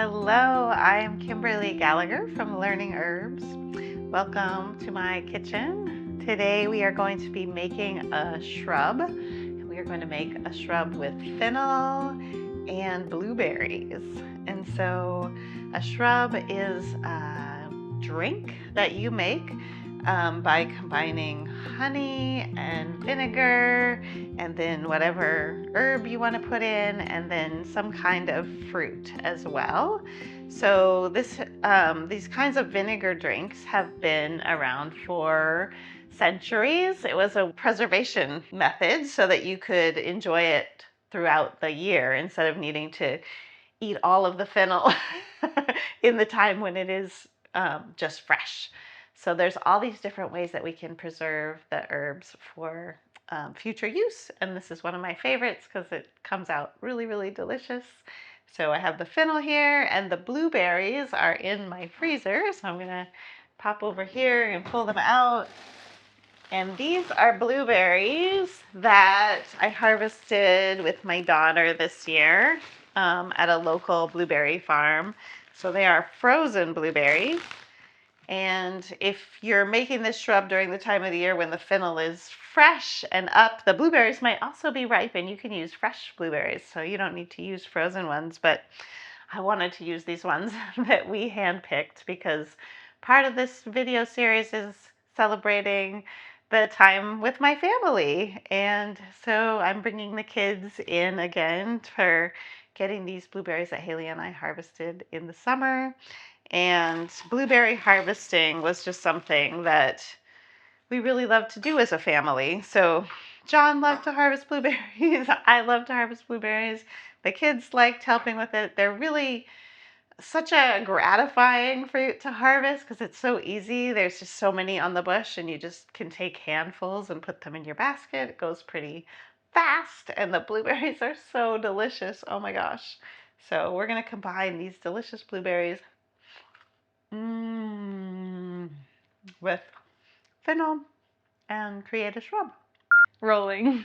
Hello, I'm Kimberly Gallagher from Learning Herbs. Welcome to my kitchen. Today we are going to be making a shrub. We are going to make a shrub with fennel and blueberries. And so a shrub is a drink that you make by combining honey and vinegar and then whatever herb you want to put in, and then some kind of fruit as well. So these kinds of vinegar drinks have been around for centuries. It was a preservation method so that you could enjoy it throughout the year instead of needing to eat all of the fennel in the time when it is just fresh. So there's all these different ways that we can preserve the herbs for future use, and this is one of my favorites because it comes out really, really delicious. So I have the fennel here, and the blueberries are in my freezer, so I'm gonna pop over here and pull them out. And these are blueberries that I harvested with my daughter this year at a local blueberry farm. So they are frozen blueberries. And if you're making this shrub during the time of the year when the fennel is fresh and up, the blueberries might also be ripe, and you can use fresh blueberries. So you don't need to use frozen ones, but I wanted to use these ones that we handpicked because part of this video series is celebrating the time with my family. And so I'm bringing the kids in again for getting these blueberries that Haley and I harvested in the summer. And blueberry harvesting was just something that we really love to do as a family. So John loved to harvest blueberries. I love to harvest blueberries. The kids liked helping with it. They're really such a gratifying fruit to harvest because it's so easy. There's just so many on the bush, and you just can take handfuls and put them in your basket. It goes pretty fast, and the blueberries are so delicious. Oh my gosh. So we're going to combine these delicious blueberries with fennel and create a shrub. Rolling.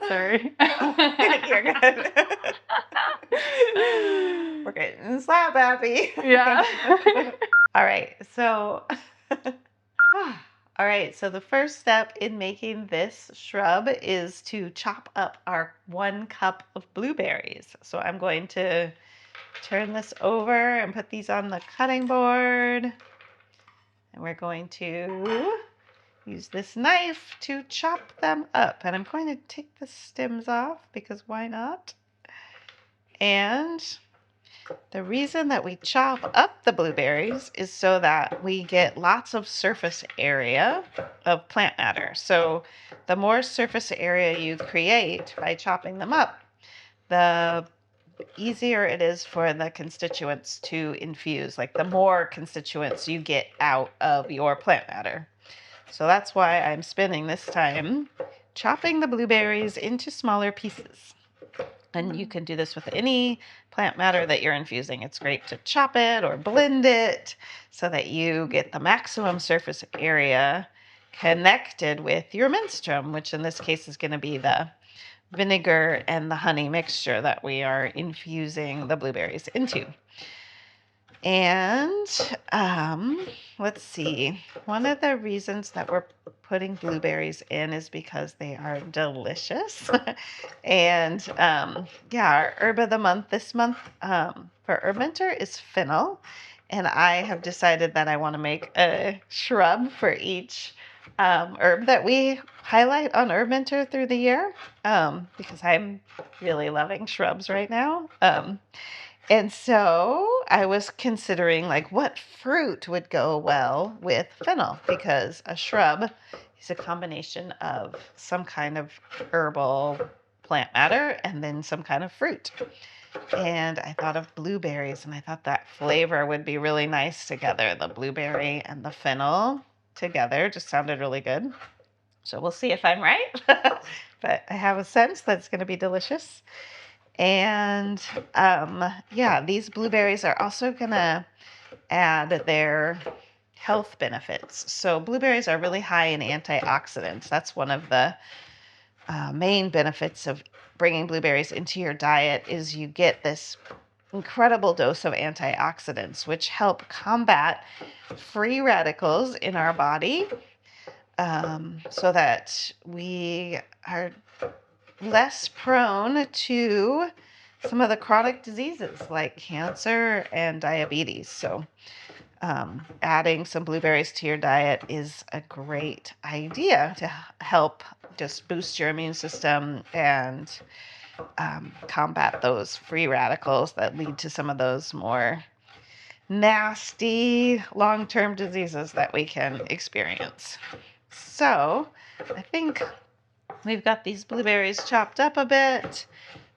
Sorry. You're good. We're getting slap happy. Yeah. All right, so the first step in making this shrub is to chop up our 1 cup of blueberries. So I'm going to turn this over and put these on the cutting board. And we're going to use this knife to chop them up. And I'm going to take the stems off because why not? And the reason that we chop up the blueberries is so that we get lots of surface area of plant matter. So the more surface area you create by chopping them up, the easier it is for the constituents to infuse, like the more constituents you get out of your plant matter. So that's why I'm spending this time chopping the blueberries into smaller pieces. And you can do this with any plant matter that you're infusing. It's great to chop it or blend it so that you get the maximum surface area connected with your menstruum, which in this case is going to be the vinegar and the honey mixture that we are infusing the blueberries into. And let's see. One of the reasons that we're putting blueberries in is because they are delicious. And our herb of the month this month for Herb Mentor is fennel. And I have decided that I want to make a shrub for each herb that we highlight on Herb Mentor through the year because I'm really loving shrubs right now. And so I was considering like what fruit would go well with fennel, because a shrub is a combination of some kind of herbal plant matter and then some kind of fruit. And I thought of blueberries, and I thought that flavor would be really nice together. The blueberry and the fennel together just sounded really good. So we'll see if I'm right. But I have a sense that it's going to be delicious. And these blueberries are also going to add their health benefits. So blueberries are really high in antioxidants. That's one of the main benefits of bringing blueberries into your diet is you get this incredible dose of antioxidants, which help combat free radicals in our body, so that we are less prone to some of the chronic diseases like cancer and diabetes. So, adding some blueberries to your diet is a great idea to help just boost your immune system and combat those free radicals that lead to some of those more nasty long-term diseases that we can experience. So I think we've got these blueberries chopped up a bit.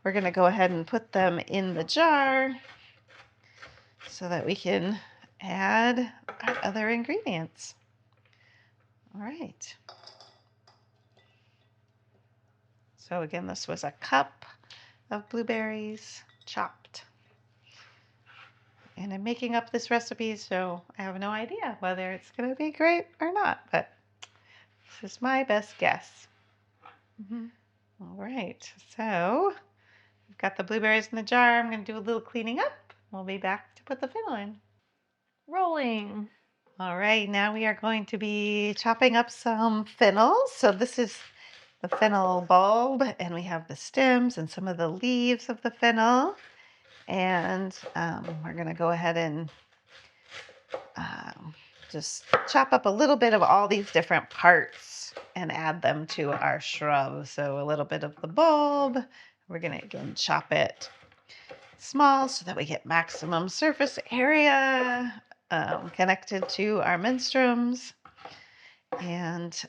We're going to go ahead and put them in the jar so that we can add our other ingredients. All right. So again, this was a cup of blueberries chopped. And I'm making up this recipe, so I have no idea whether it's going to be great or not, but this is my best guess. All right, so I've got the blueberries in the jar. I'm going to do a little cleaning up. We'll be back to put the fennel in. Rolling. All right, now we are going to be chopping up some fennel. So this is the fennel bulb, and we have the stems and some of the leaves of the fennel. And we're going to go ahead and just chop up a little bit of all these different parts and add them to our shrub. So a little bit of the bulb. We're going to again chop it small so that we get maximum surface area connected to our menstruums. And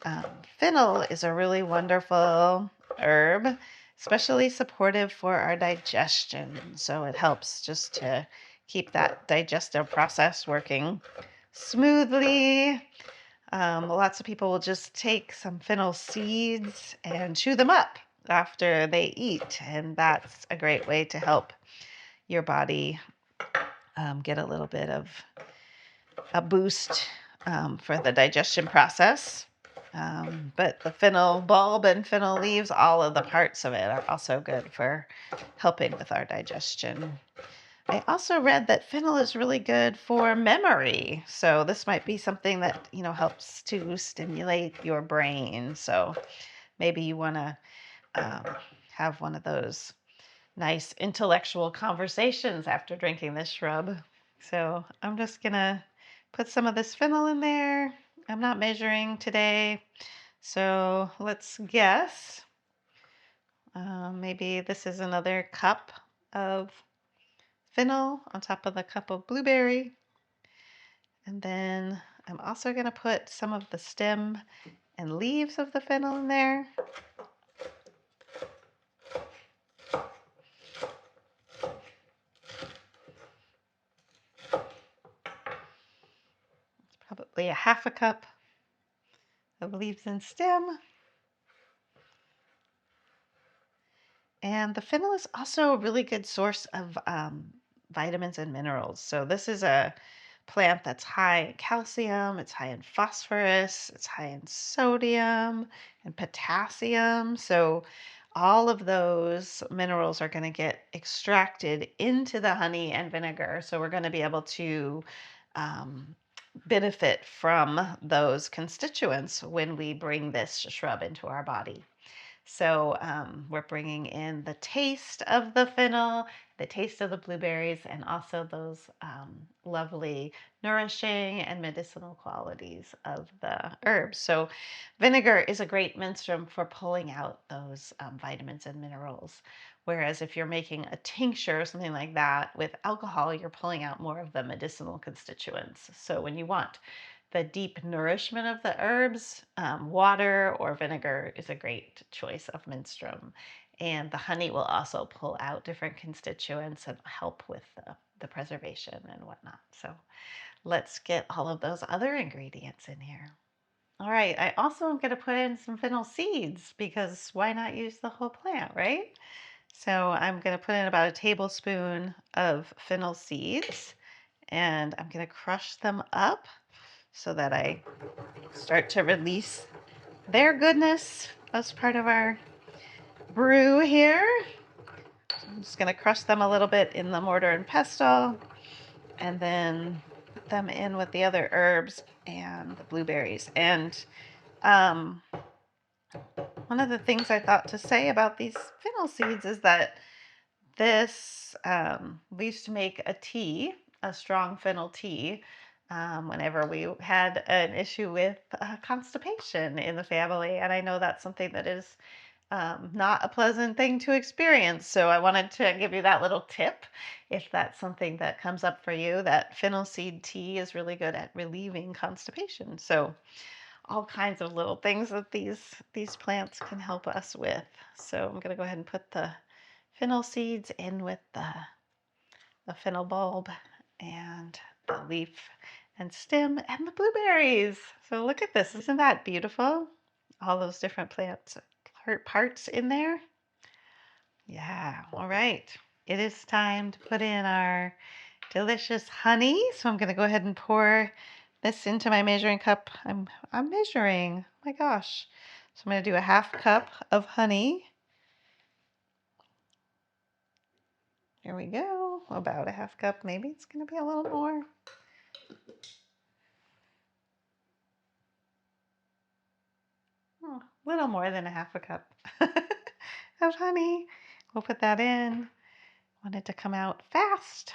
fennel is a really wonderful herb, especially supportive for our digestion. So it helps just to keep that digestive process working smoothly. Lots of people will just take some fennel seeds and chew them up after they eat, and that's a great way to help your body get a little bit of a boost for the digestion process. But the fennel bulb and fennel leaves, all of the parts of it are also good for helping with our digestion. I also read that fennel is really good for memory. So this might be something that, helps to stimulate your brain. So maybe you want to have one of those nice intellectual conversations after drinking this shrub. So I'm just going to put some of this fennel in there. I'm not measuring today. So let's guess. Maybe this is another cup of fennel on top of the cup of blueberry. And then I'm also going to put some of the stem and leaves of the fennel in there. It's probably a half a cup of leaves and stem. And the fennel is also a really good source of vitamins and minerals. So this is a plant that's high in calcium, it's high in phosphorus, it's high in sodium and potassium. So all of those minerals are going to get extracted into the honey and vinegar. So we're going to be able to benefit from those constituents when we bring this shrub into our body. So we're bringing in the taste of the fennel, the taste of the blueberries, and also those lovely nourishing and medicinal qualities of the herbs. So vinegar is a great menstruum for pulling out those vitamins and minerals. Whereas if you're making a tincture or something like that with alcohol, you're pulling out more of the medicinal constituents. So when you want the deep nourishment of the herbs, water or vinegar is a great choice of menstruum. And the honey will also pull out different constituents and help with the preservation and whatnot. So let's get all of those other ingredients in here. All right, I also am going to put in some fennel seeds because why not use the whole plant, right? So I'm going to put in about a tablespoon of fennel seeds and I'm going to crush them up so that I start to release their goodness as part of our brew here. I'm just going to crush them a little bit in the mortar and pestle and then put them in with the other herbs and the blueberries. And one of the things I thought to say about these fennel seeds is that we used to make a tea, a strong fennel tea, whenever we had an issue with constipation in the family. And I know that's something that is not a pleasant thing to experience. So I wanted to give you that little tip if that's something that comes up for you, that fennel seed tea is really good at relieving constipation. So all kinds of little things that these plants can help us with. So I'm going to go ahead and put the fennel seeds in with the fennel bulb and the leaf and stem and the blueberries. So look at this. Isn't that beautiful? All those different plants parts in there. Yeah, all right. It is time to put in our delicious honey. So I'm going to go ahead and pour this into my measuring cup. I'm measuring. Oh my gosh. So I'm going to do a half cup of honey. Here we go. About a half cup. Maybe it's going to be a little more. Oh, a little more than a half a cup of honey. We'll put that in. Want it to come out fast.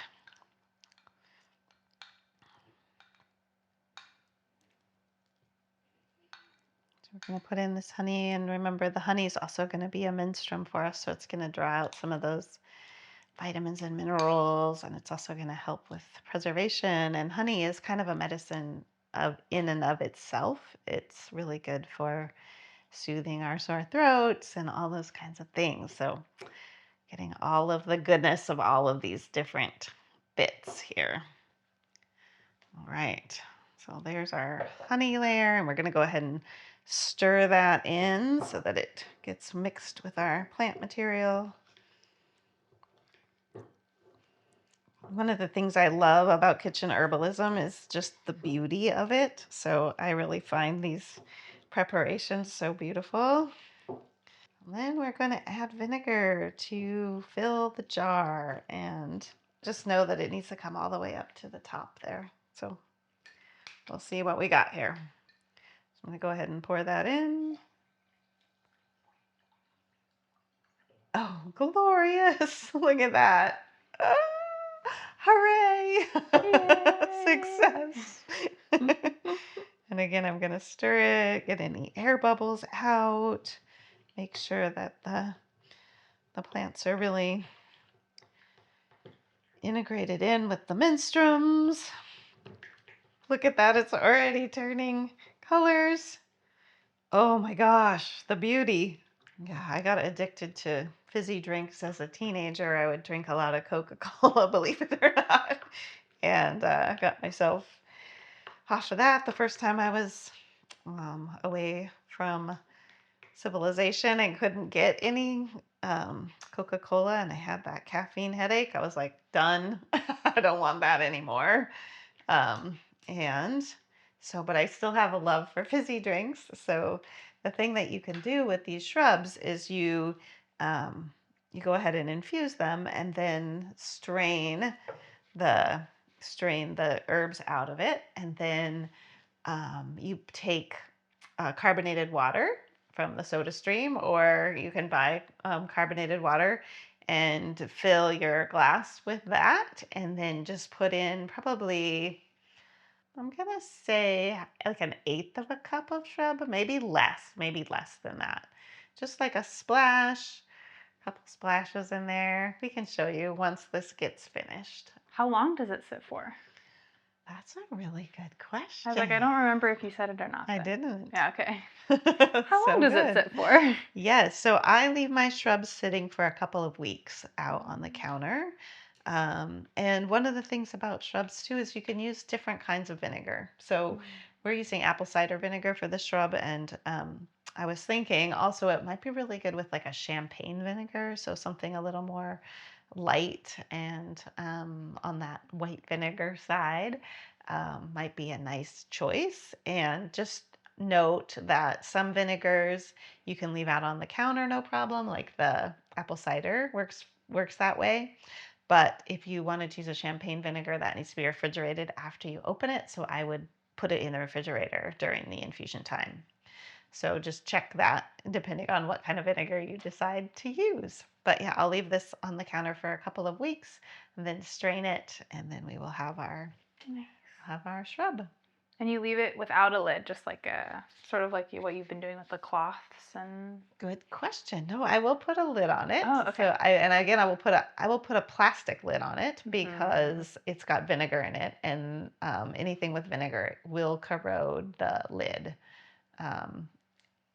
So we're going to put in this honey, and remember the honey is also going to be a menstruum for us, so it's going to draw out some of those vitamins and minerals, and it's also going to help with preservation. And honey is kind of a medicine in and of itself. It's really good for soothing our sore throats and all those kinds of things. So getting all of the goodness of all of these different bits here. All right, so there's our honey layer, and we're going to go ahead and stir that in so that it gets mixed with our plant material. One of the things I love about kitchen herbalism is just the beauty of it. So I really find these preparations so beautiful. And then we're going to add vinegar to fill the jar, and just know that it needs to come all the way up to the top there. So we'll see what we got here. So I'm going to go ahead and pour that in. Oh, glorious. Look at that. Ah, hooray. Success. And again, I'm going to stir it, get any air bubbles out, make sure that the plants are really integrated in with the menstruums. Look at that, it's already turning colors. Oh my gosh, the beauty. Yeah, I got addicted to fizzy drinks as a teenager. I would drink a lot of Coca-Cola, believe it or not. And got myself off of that the first time I was away from civilization and couldn't get any Coca-Cola, and I had that caffeine headache. I was like, done. I don't want that anymore. And so, but I still have a love for fizzy drinks. So the thing that you can do with these shrubs is you go ahead and infuse them and then the strain the herbs out of it, and then you take carbonated water from the soda stream, or you can buy carbonated water and fill your glass with that, and then just put in probably, I'm gonna say, like an eighth of a cup of shrub, maybe less than that. Just like a splash, a couple splashes in there. We can show you once this gets finished. How long does it sit for? That's a really good question. I was like, I don't remember if you said it or not. I didn't. Yeah, okay. How long does it sit for? Yes, so I leave my shrubs sitting for a couple of weeks out on the counter. And one of the things about shrubs too is you can use different kinds of vinegar. So we're using apple cider vinegar for the shrub, and I was thinking also it might be really good with like a champagne vinegar, so something a little more light and on that white vinegar side might be a nice choice. And just note that some vinegars you can leave out on the counter, no problem, like the apple cider works that way. But if you wanted to use a champagne vinegar, that needs to be refrigerated after you open it. So I would put it in the refrigerator during the infusion time. So just check that depending on what kind of vinegar you decide to use. But yeah, I'll leave this on the counter for a couple of weeks and then strain it, and then we will have our shrub. And you leave it without a lid, just like sort of like what you've been doing with the cloths and. Good question. No, I will put a lid on it. Oh, okay. So I will put a plastic lid on it because it's got vinegar in it, and anything with vinegar will corrode the lid.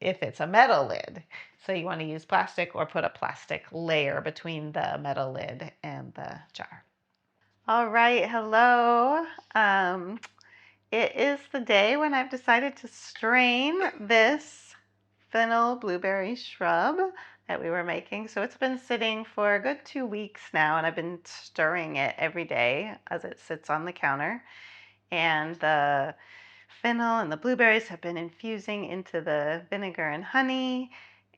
If it's a metal lid. So you want to use plastic or put a plastic layer between the metal lid and the jar. All right, hello. It is the day when I've decided to strain this Fennel blueberry shrub that we were making. So it's been sitting for a good 2 weeks now, and I've been stirring it every day as it sits on the counter. And the fennel and the blueberries have been infusing into the vinegar and honey.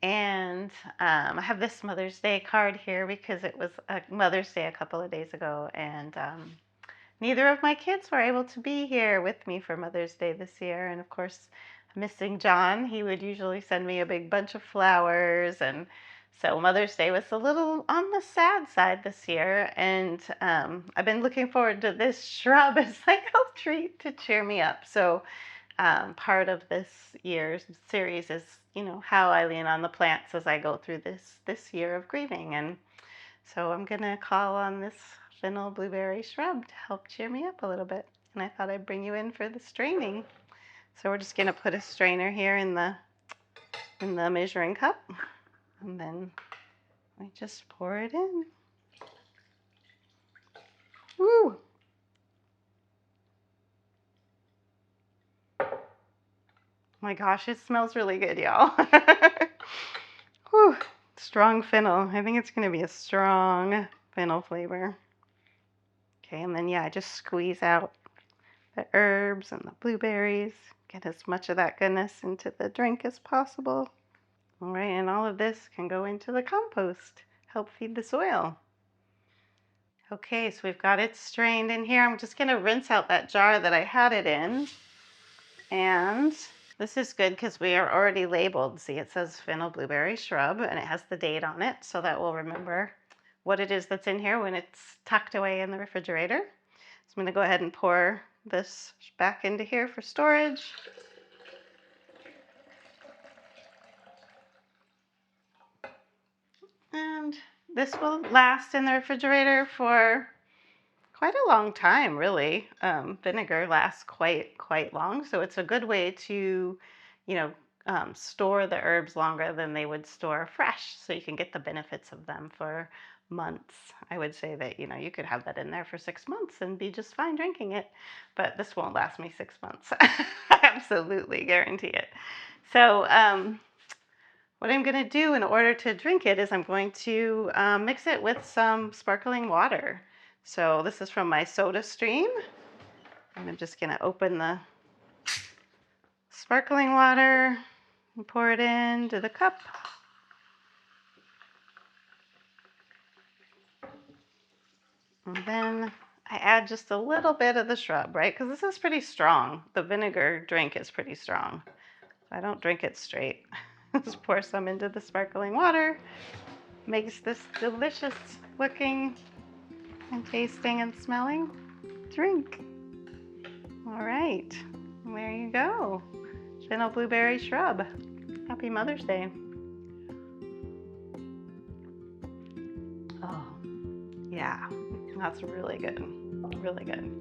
And I have this Mother's Day card here because it was a Mother's Day a couple of days ago, and neither of my kids were able to be here with me for Mother's Day this year. And of course, missing John, he would usually send me a big bunch of flowers, and so Mother's Day was a little on the sad side this year, and I've been looking forward to this shrub as like a treat to cheer me up. So part of this year's series is, how I lean on the plants as I go through this year of grieving. And so I'm gonna call on this fennel blueberry shrub to help cheer me up a little bit. And I thought I'd bring you in for the straining. So we're just gonna put a strainer here in the measuring cup, and then we just pour it in. Woo! My gosh, it smells really good, y'all. Whew. Strong fennel. I think it's gonna be a strong fennel flavor. Okay, and then I just squeeze out the herbs and the blueberries. Get as much of that goodness into the drink as possible. All right, and all of this can go into the compost, help feed the soil. Okay, so we've got it strained in here. I'm just gonna rinse out that jar that I had it in. And this is good because we are already labeled. See, it says Fennel Blueberry Shrub, and it has the date on it, so that we'll remember what it is that's in here when it's tucked away in the refrigerator. So I'm gonna go ahead and pour this back into here for storage. And this will last in the refrigerator for quite a long time, really. Vinegar lasts quite long, so it's a good way to, store the herbs longer than they would store fresh, so you can get the benefits of them for months. I would say that, you could have that in there for 6 months and be just fine drinking it, but this won't last me 6 months. I absolutely guarantee it. So what I'm going to do in order to drink it is I'm going to mix it with some sparkling water. So this is from my soda stream. And I'm just going to open the sparkling water and pour it into the cup. And then I add just a little bit of the shrub, right? Because this is pretty strong. The vinegar drink is pretty strong. I don't drink it straight. Just pour some into the sparkling water. Makes this delicious looking and tasting and smelling drink. All right, there you go. Fennel blueberry shrub. Happy Mother's Day. Oh, yeah, that's really good. Really good.